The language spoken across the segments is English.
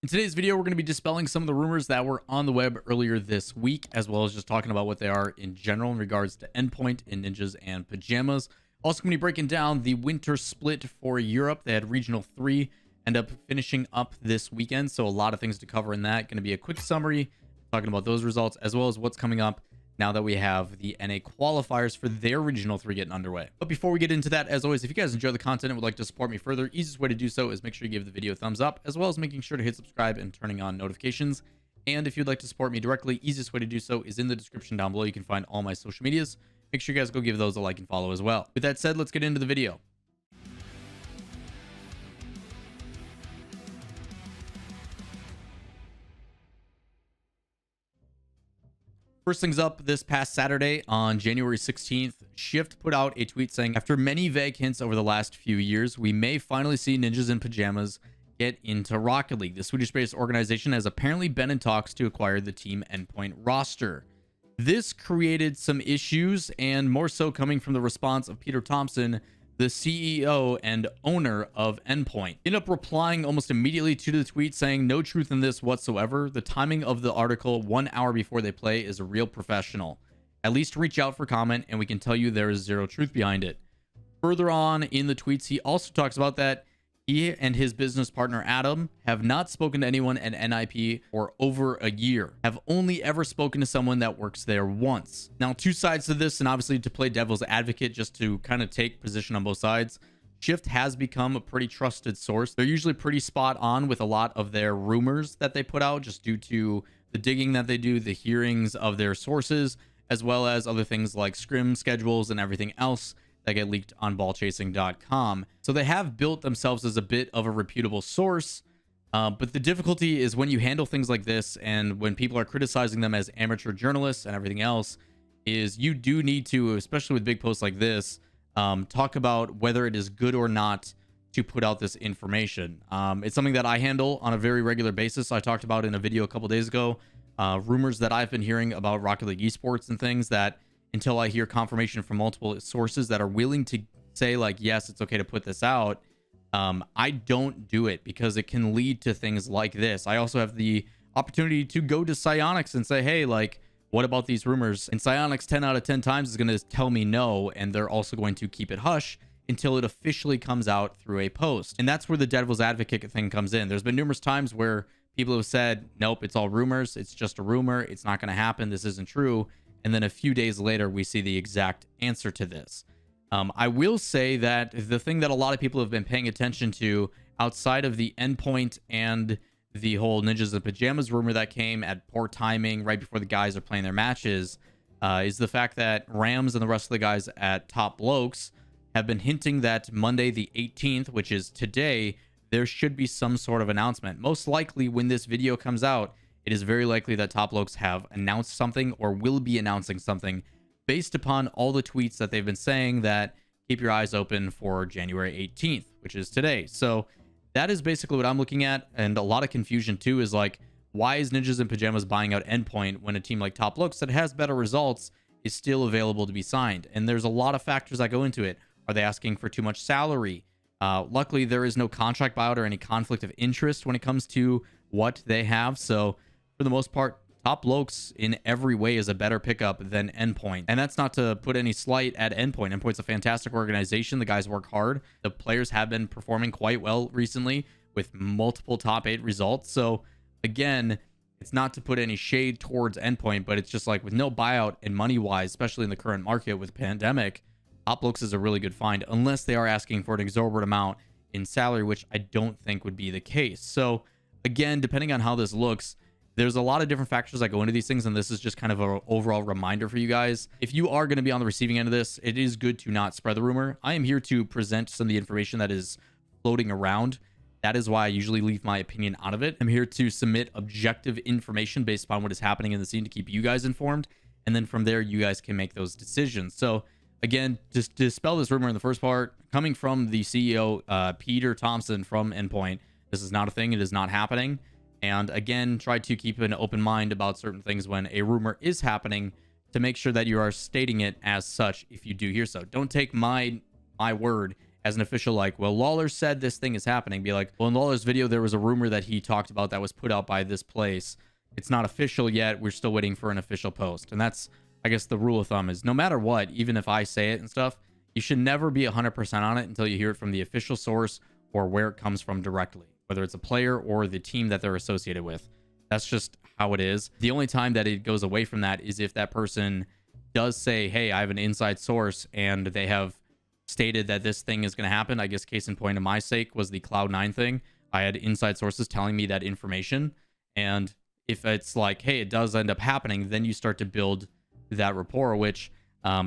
In today's video, we're going to be dispelling some of the rumors that were on the web earlier this week, as well as just talking about what they are in general in regards to Endpoint and Ninjas and Pajamas. Also going to be breaking down the winter split for Europe. They had Regional 3 end up finishing up this weekend, so a lot of things to cover in that. Going to be a quick summary, talking about those results, as well as what's coming up now that we have the NA qualifiers for their Regional 3 getting underway. But before we get into that, as always, if you guys enjoy the content and would like to support me further, easiest way to do so is make sure you give the video a thumbs up, as well as making sure to hit subscribe and turning on notifications. And if you'd like to support me directly, easiest way to do so is in the description down below. You can find all my social medias. Make sure you guys go give those a like and follow as well. With that said, let's get into the video. First things up, this past Saturday on January 16th, Shift put out a tweet saying, after many vague hints over the last few years, we may finally see Ninjas in Pajamas get into Rocket League. The Swedish-based organization has apparently been in talks to acquire the Team Endpoint roster. This created some issues, and more so coming from the response of Peter Thompson, the CEO and owner of Endpoint. Ended up replying almost immediately to the tweet saying, no truth in this whatsoever. The timing of the article 1 hour before they play is a real professional. At least reach out for comment and we can tell you there is zero truth behind it. Further on in the tweets, he also talks about that he and his business partner Adam have not spoken to anyone at NIP for over a year, have only ever spoken to someone that works there once. Now, two sides to this, and obviously to play devil's advocate, just to kind of take position on both sides, Shift has become a pretty trusted source. They're usually pretty spot on with a lot of their rumors that they put out, just due to the digging that they do, the hearings of their sources, as well as other things like scrim schedules and everything else that get leaked on ballchasing.com. So they have built themselves as a bit of a reputable source, but the difficulty is when you handle things like this and when people are criticizing them as amateur journalists and everything else, is you do need to, especially with big posts like this, talk about whether it is good or not to put out this information. It's something that I handle on a very regular basis. I talked about in a video a couple days ago, rumors that I've been hearing about Rocket League esports and things that, until I hear confirmation from multiple sources that are willing to say like, yes, it's okay to put this out, I don't do it because it can lead to things like this. I also have the opportunity to go to Psyonix and say, hey, like, what about these rumors? And Psyonix 10 out of 10 times is going to tell me no, and they're also going to keep it hush until it officially comes out through a post. And that's where the devil's advocate thing comes in. There's been numerous times where people have said, nope, it's all rumors. It's just a rumor. It's not going to happen. This isn't true. And then a few days later, we see the exact answer to this. I will say that the thing that a lot of people have been paying attention to outside of the Endpoint and the whole Ninjas and Pajamas rumor that came at poor timing right before the guys are playing their matches is the fact that Rams and the rest of the guys at Top Blokes have been hinting that Monday the 18th, which is today, there should be some sort of announcement. Most likely when this video comes out, it is very likely that Top Blokes have announced something or will be announcing something based upon all the tweets that they've been saying that keep your eyes open for January 18th, which is today. So that is basically what I'm looking at. And a lot of confusion too is like, why is Ninjas in Pajamas buying out Endpoint when a team like Top Blokes that has better results is still available to be signed? And there's a lot of factors that go into it. Are they asking for too much salary? Luckily, there is no contract buyout or any conflict of interest when it comes to what they have. So for the most part, Top Blokes in every way is a better pickup than Endpoint. And that's not to put any slight at Endpoint. Endpoint's a fantastic organization. The guys work hard. The players have been performing quite well recently with multiple top 8 results. So again, it's not to put any shade towards Endpoint, but it's just like with no buyout and money-wise, especially in the current market with pandemic, Top Blokes is a really good find unless they are asking for an exorbitant amount in salary, which I don't think would be the case. So again, depending on how this looks, there's a lot of different factors that go into these things, and this is just kind of an overall reminder for you guys. If you are going to be on the receiving end of this, it is good to not spread the rumor. I am here to present some of the information that is floating around. That is why I usually leave my opinion out of it. I'm here to submit objective information based upon what is happening in the scene to keep you guys informed, and then from there, you guys can make those decisions. So again, just to dispel this rumor in the first part, coming from the CEO, Peter Thompson from Endpoint, this is not a thing. It is not happening. And again, try to keep an open mind about certain things when a rumor is happening to make sure that you are stating it as such if you do hear so. Don't take my word as an official, like, well, Lawler said this thing is happening. Be like, well, in Lawler's video, there was a rumor that he talked about that was put out by this place. It's not official yet. We're still waiting for an official post. And that's, I guess, the rule of thumb is no matter what, even if I say it and stuff, you should never be 100% on it until you hear it from the official source or where it comes from directly, whether it's a player or the team that they're associated with. That's just how it is. The only time that it goes away from that is if that person does say, hey, I have an inside source and they have stated that this thing is going to happen. I guess case in point of my sake was the Cloud9 thing. I had inside sources telling me that information. And if it's like, hey, it does end up happening, then you start to build that rapport, which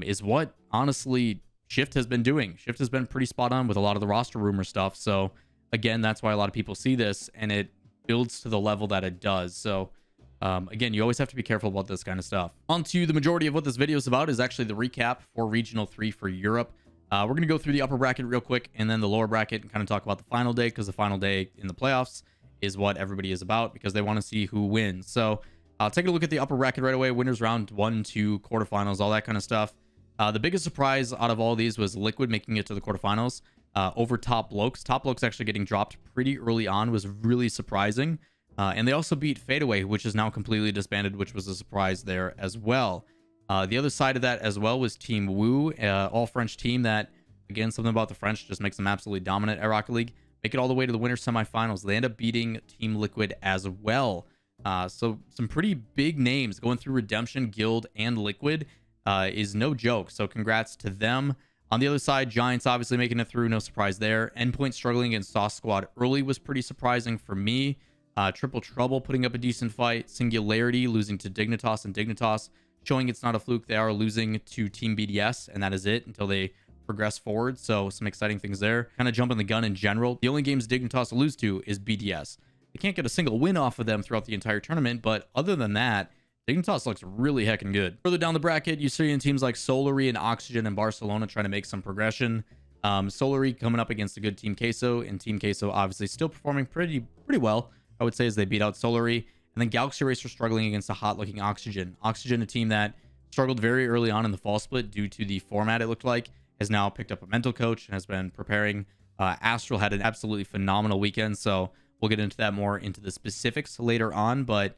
is what honestly Shift has been doing. Shift has been pretty spot on with a lot of the roster rumor stuff. So again, that's why a lot of people see this and it builds to the level that it does. So again, you always have to be careful about this kind of stuff. On to the majority of what this video is about is actually the recap for Regional 3 for Europe. We're going to go through the upper bracket real quick and then the lower bracket and kind of talk about the final day, because the final day in the playoffs is what everybody is about because they want to see who wins. So take a look at the upper bracket right away. Winners round 1, 2, quarterfinals, all that kind of stuff. The biggest surprise out of all these was Liquid making it to the quarterfinals over Top Blokes. Top Blokes actually getting dropped pretty early on was really surprising. And they also beat Fadeaway, which is now completely disbanded, which was a surprise there as well. The other side of that as well was Team Woo, all French team that, again, something about the French just makes them absolutely dominant at Rocket League. Make it all the way to the winter semifinals. They end up beating Team Liquid as well. So some pretty big names going through Redemption, Guild, and Liquid is no joke. So congrats to them. On the other side, Giants obviously making it through. No surprise there. Endpoint struggling against Sauce Squad early was pretty surprising for me. Triple Trouble putting up a decent fight. Singularity losing to Dignitas, and Dignitas showing it's not a fluke. They are losing to Team BDS, and that is it until they progress forward. So some exciting things there. Kind of jumping the gun in general. The only games Dignitas lose to is BDS. They can't get a single win off of them throughout the entire tournament, but other than that, Dignitas looks really heckin' good. Further down the bracket, you see in teams like Solary and Oxygen and Barcelona trying to make some progression. Solary coming up against a good Team Queso, and Team Queso obviously still performing pretty well, I would say, as they beat out Solary. And then Galaxy Racer struggling against a hot-looking Oxygen. Oxygen, a team that struggled very early on in the fall split due to the format, it looked like, has now picked up a mental coach and has been preparing. Astral had an absolutely phenomenal weekend, so we'll get into that more into the specifics later on. But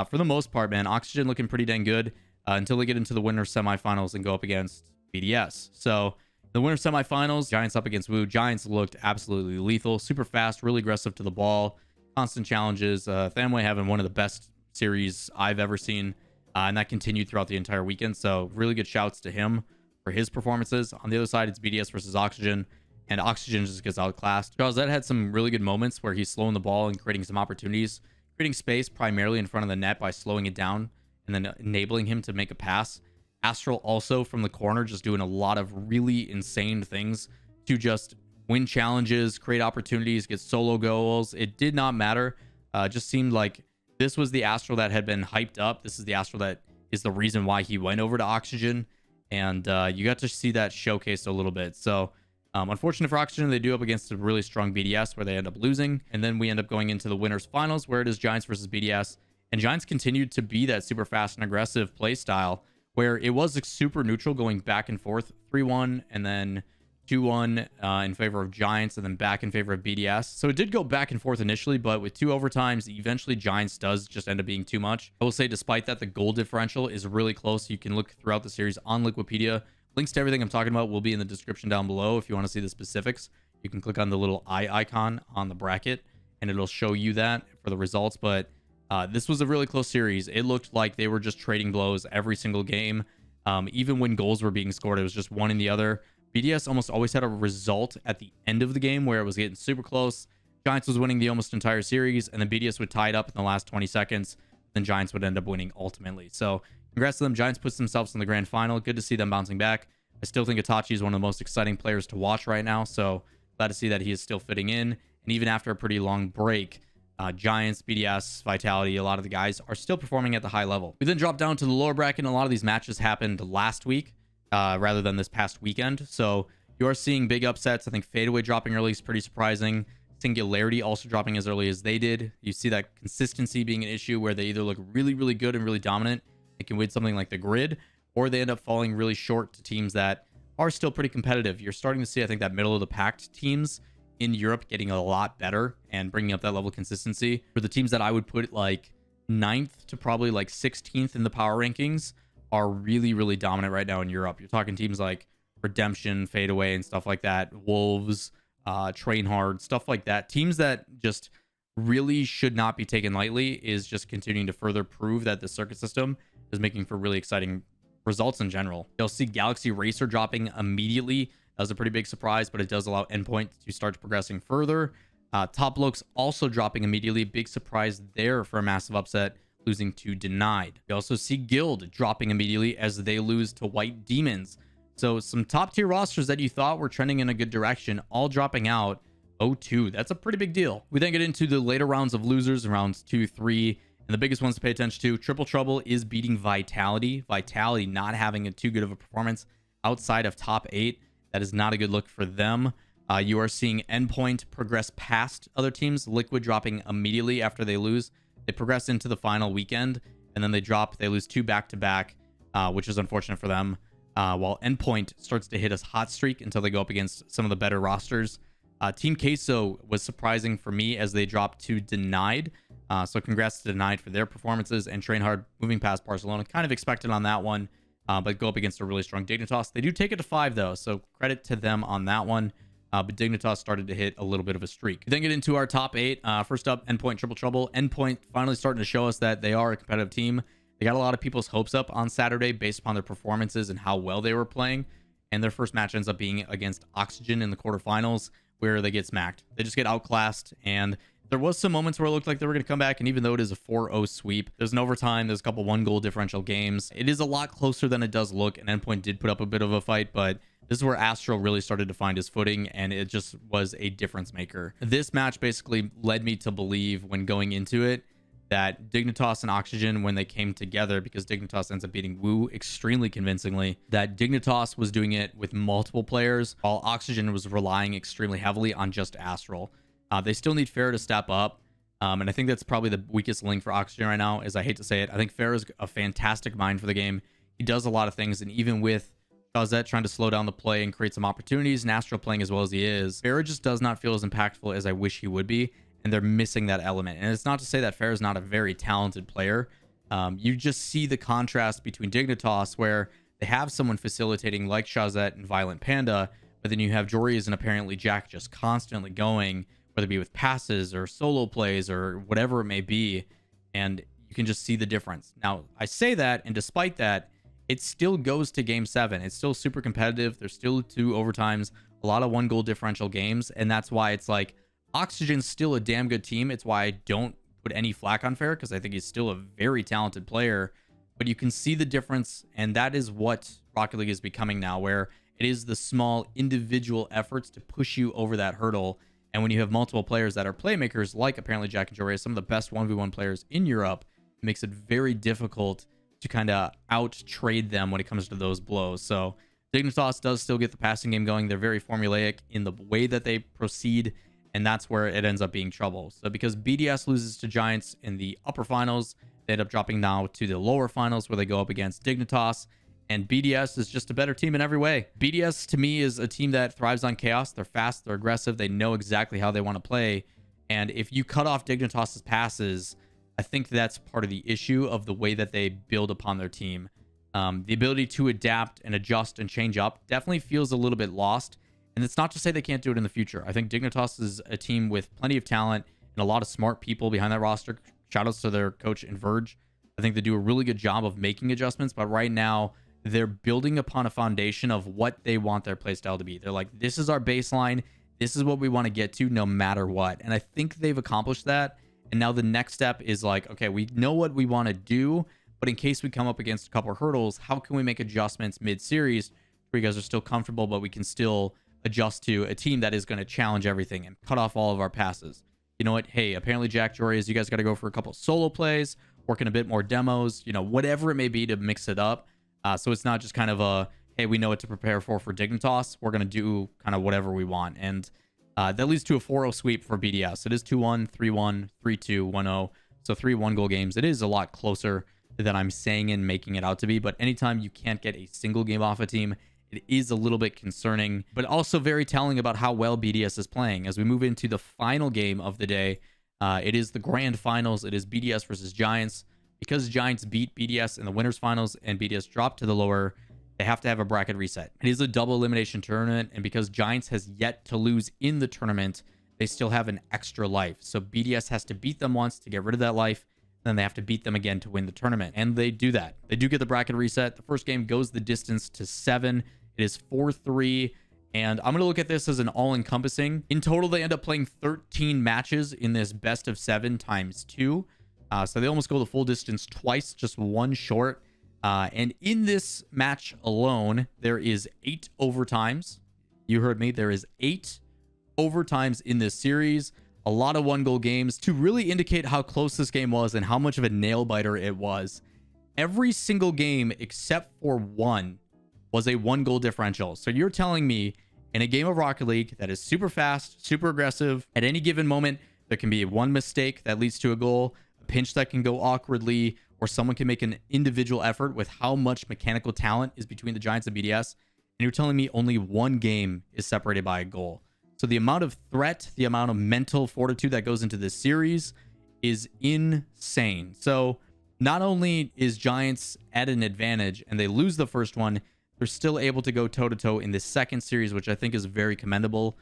for the most part, man, Oxygen looking pretty dang good until they get into the winner semifinals and go up against BDS. So the winner semifinals, Giants up against Woo. Giants looked absolutely lethal, super fast, really aggressive to the ball. Constant challenges. Thamway having one of the best series I've ever seen, and that continued throughout the entire weekend. So really good shouts to him for his performances. On the other side, it's BDS versus Oxygen, and Oxygen just gets outclassed. Charles Zed had some really good moments where he's slowing the ball and creating some opportunities, creating space primarily in front of the net by slowing it down and then enabling him to make a pass. Astral also from the corner just doing a lot of really insane things to just win challenges, create opportunities, get solo goals. It did not matter. Just seemed like this was the Astral that had been hyped up. This is the Astral that is the reason why he went over to Oxygen. And you got to see that showcased a little bit. So unfortunate for Oxygen, they do up against a really strong BDS where they end up losing. And then we end up going into the winners finals where it is Giants versus BDS. And Giants continued to be that super fast and aggressive play style where it was super neutral going back and forth, 3-1 and then 2-1 in favor of Giants and then back in favor of BDS. So it did go back and forth initially, but with 2 overtimes, eventually Giants does just end up being too much. I will say, despite that, the goal differential is really close. You can look throughout the series on Liquipedia. Links to everything I'm talking about will be in the description down below. If you want to see the specifics, you can click on the little eye icon on the bracket and it'll show you that for the results. But this was a really close series. It looked like they were just trading blows every single game. Even when goals were being scored, it was just one in the other. BDS almost always had a result at the end of the game where it was getting super close. Giants was winning the almost entire series, and then BDS would tie it up in the last 20 seconds. Then Giants would end up winning ultimately. So congrats to them. Giants puts themselves in the grand final. Good to see them bouncing back. I still think Itachi is one of the most exciting players to watch right now. So glad to see that he is still fitting in. And even after a pretty long break, Giants, BDS, Vitality, a lot of the guys are still performing at the high level. We then drop down to the lower bracket, and a lot of these matches happened last week rather than this past weekend. So you are seeing big upsets. I think Fadeaway dropping early is pretty surprising. Singularity also dropping as early as they did. You see that consistency being an issue where they either look really, really good and really dominant and can win something like the grid, or they end up falling really short to teams that are still pretty competitive. You're starting to see, I think, that middle of the pack teams in Europe getting a lot better and bringing up that level of consistency. For the teams that I would put like 9th to probably like 16th in the power rankings are really, really dominant right now in Europe. You're talking teams like Redemption, Fadeaway, and stuff like that. Wolves, Train Hard, stuff like that. Teams that just really should not be taken lightly is just continuing to further prove that the circuit system is making for really exciting results in general. You'll see Galaxy Racer dropping immediately. That was a pretty big surprise, but it does allow Endpoint to start progressing further. Top Blokes also dropping immediately. Big surprise there for a massive upset, losing to Denied. We also see Guild dropping immediately as they lose to White Demons. So some top tier rosters that you thought were trending in a good direction, all dropping out. 0-2. That's a pretty big deal. We then get into the later rounds of losers, rounds 2, 3, and the biggest ones to pay attention to. Triple Trouble is beating Vitality. Vitality not having a too good of a performance outside of top 8. That is not a good look for them. You are seeing Endpoint progress past other teams. Liquid dropping immediately after they lose. They progress into the final weekend, and then they drop. They lose 2 back-to-back, which is unfortunate for them. While Endpoint starts to hit a hot streak until they go up against some of the better rosters. Team Queso was surprising for me as they dropped to Denied. So congrats to Denied for their performances, and Train Hard moving past Barcelona. Kind of expected on that one, but go up against a really strong Dignitas. They do take it to 5 though, so credit to them on that one. But Dignitas started to hit a little bit of a streak. We then get into our top 8. First up, Endpoint Triple Trouble. Endpoint finally starting to show us that they are a competitive team. They got a lot of people's hopes up on Saturday based upon their performances and how well they were playing. And their first match ends up being against Oxygen in the quarterfinals, where they get smacked. They just get outclassed, and there was some moments where it looked like they were going to come back, and even though it is a 4-0 sweep, there's an overtime, there's a couple 1-goal differential games. It is a lot closer than it does look, and Endpoint did put up a bit of a fight, but this is where Astro really started to find his footing, and it just was a difference maker. This match basically led me to believe, when going into it, that Dignitas and Oxygen, when they came together, because Dignitas ends up beating Wu extremely convincingly, that Dignitas was doing it with multiple players, while Oxygen was relying extremely heavily on just Astral. They still need Fair to step up, and I think that's probably the weakest link for Oxygen right now, as I hate to say it. I think Fair is a fantastic mind for the game. He does a lot of things, and even with Shazette trying to slow down the play and create some opportunities, and Astral playing as well as he is, Fair just does not feel as impactful as I wish he would be. And they're missing that element. And it's not to say that Fair is not a very talented player. You just see the contrast between Dignitas, where they have someone facilitating like Shazette and Violent Panda, but then you have Jories and apparently Jack just constantly going, whether it be with passes or solo plays or whatever it may be. And you can just see the difference. Now, I say that, and despite that, it still goes to game 7. It's still super competitive. There's still 2 overtimes, a lot of 1-goal differential games. And that's why it's like, Oxygen's still a damn good team. It's why I don't put any flack on Fair, because I think he's still a very talented player. But you can see the difference, and that is what Rocket League is becoming now, where it is the small individual efforts to push you over that hurdle. And when you have multiple players that are playmakers, like apparently Jack and Jory, some of the best 1v1 players in Europe, it makes it very difficult to kind of out-trade them when it comes to those blows. So Dignitas does still get the passing game going. They're very formulaic in the way that they proceed, and that's where it ends up being trouble. So because BDS loses to Giants in the upper finals, they end up dropping now to the lower finals, where they go up against Dignitas. And BDS is just a better team in every way. BDS, to me, is a team that thrives on chaos. They're fast, they're aggressive, they know exactly how they want to play. And if you cut off Dignitas's passes, I think that's part of the issue of the way that they build upon their team. The ability to adapt and adjust and change up definitely feels a little bit lost. And it's not to say they can't do it in the future. I think Dignitas is a team with plenty of talent and a lot of smart people behind that roster. Shoutouts to their coach and Verge. I think they do a really good job of making adjustments, but right now they're building upon a foundation of what they want their playstyle to be. They're like, this is our baseline. This is what we want to get to no matter what. And I think they've accomplished that. And now the next step is like, okay, we know what we want to do, but in case we come up against a couple of hurdles, how can we make adjustments mid-series where you guys are still comfortable, but we can still adjust to a team that is going to challenge everything and cut off all of our passes. You know what? Hey, apparently Jack Jory is, you guys got to go for a couple solo plays, working a bit more demos, you know, whatever it may be to mix it up. So it's not just kind of a, hey, we know what to prepare for Dignitas. We're going to do kind of whatever we want. And that leads to a 4-0 sweep for BDS. It is 2-1, 3-1, 3-2, 1-0. So 3 1-goal games. It is a lot closer than I'm saying and making it out to be. But anytime you can't get a single game off a team, it is a little bit concerning, but also very telling about how well BDS is playing. As we move into the final game of the day, it is the grand finals. It is BDS versus Giants. Because Giants beat BDS in the winners finals and BDS dropped to the lower, they have to have a bracket reset. It is a double elimination tournament, and because Giants has yet to lose in the tournament, they still have an extra life. So BDS has to beat them once to get rid of that life, then they have to beat them again to win the tournament. And they do that. They do get the bracket reset. The first game goes the distance to 7. It is 4-3. And I'm going to look at this as an all-encompassing. In total, they end up playing 13 matches in this best of 7 times 2. So they almost go the full distance twice, just one short. And in this match alone, there is 8 overtimes. You heard me. There is 8 overtimes in this series. A lot of one-goal games to really indicate how close this game was and how much of a nail-biter it was. Every single game except for one was a 1-goal differential. So you're telling me in a game of Rocket League that is super fast, super aggressive, at any given moment, there can be one mistake that leads to a goal, a pinch that can go awkwardly, or someone can make an individual effort with how much mechanical talent is between the Giants and BDS. And you're telling me only one game is separated by a goal. So the amount of threat, the amount of mental fortitude that goes into this series is insane. So not only is Giants at an advantage and they lose the first one, they're still able to go toe-to-toe in the second series, which I think is very commendable.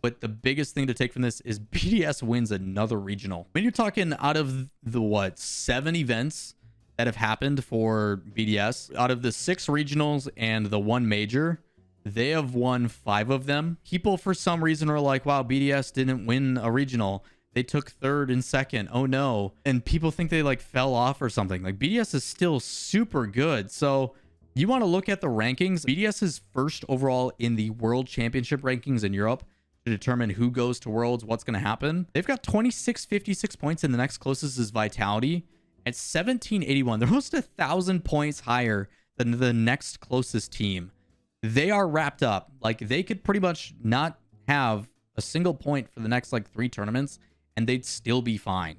But the biggest thing to take from this is BDS wins another regional. When you're talking out of the, 7 events that have happened for BDS, out of the 6 regionals and the 1 major, they have won 5 of them. People, for some reason, are like, wow, BDS didn't win a regional. They took 3rd and 2nd. Oh, no. And people think they, fell off or something. BDS is still super good. So you want to look at the rankings. BDS is first overall in the World Championship rankings in Europe to determine who goes to Worlds, what's going to happen. They've got 2656 points, and the next closest is Vitality at 1781. They're almost 1,000 points higher than the next closest team. They are wrapped up. They could pretty much not have a single point for the next 3 tournaments, and they'd still be fine.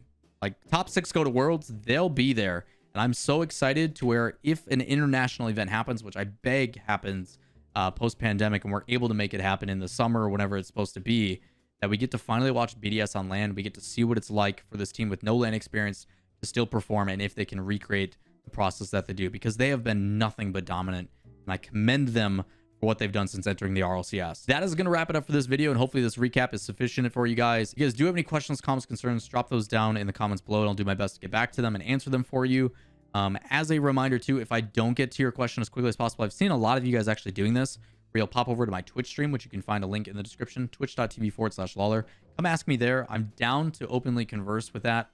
Top 6 go to Worlds, they'll be there. And I'm so excited to where if an international event happens, which I beg happens post-pandemic, and we're able to make it happen in the summer or whenever it's supposed to be, that we get to finally watch BDS on LAN. We get to see what it's like for this team with no LAN experience to still perform, and if they can recreate the process that they do, because they have been nothing but dominant. And I commend them for what they've done since entering the RLCS. That is going to wrap it up for this video, and hopefully this recap is sufficient for you guys. If you guys do have any questions, comments, concerns, drop those down in the comments below, and I'll do my best to get back to them and answer them for you. As a reminder too, if I don't get to your question as quickly as possible, I've seen a lot of you guys actually doing this, where you'll pop over to my Twitch stream, which you can find a link in the description, twitch.tv/Lawler. Come ask me there. I'm down to openly converse with that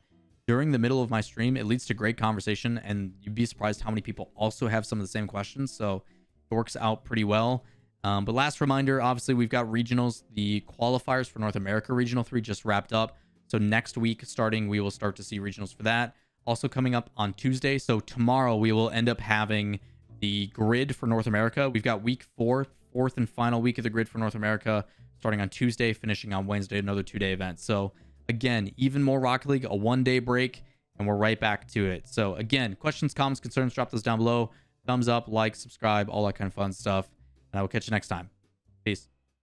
during the middle of my stream. It leads to great conversation, and you'd be surprised how many people also have some of the same questions. So it works out pretty well. But last reminder, obviously we've got regionals. The qualifiers for North America Regional 3 just wrapped up. So next week starting, we will start to see regionals for that. Also coming up on Tuesday. So tomorrow we will end up having the grid for North America. We've got week 4, 4th and final week of the grid for North America, starting on Tuesday, finishing on Wednesday, another 2-day event. So again, even more Rocket League, a 1-day break, and we're right back to it. So again, questions, comments, concerns, drop those down below. Thumbs up, like, subscribe, all that kind of fun stuff. And I will catch you next time. Peace.